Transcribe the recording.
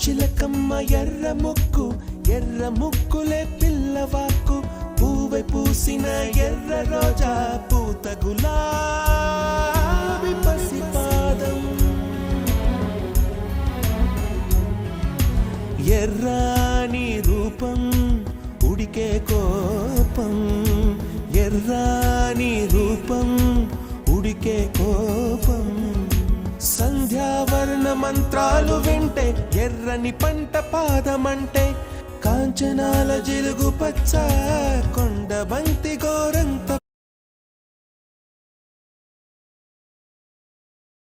చిలకమ్మ ఎర్ర ముక్కులే పిల్లవాకు పూవై పూసిన ఎర్ర రోజా పూత గులాబీ పసిపాదం ఎర్రాని రూపం ఉడికే కోపం ఎర్రాని రూపం ఉడికే కోపం సంధ్యావర్ణ మంత్రాలు వింటే ఎర్రని పంట పాదమంటే కాంచనాల జిలుగు పచ్చ కొండ బంతి గోరంత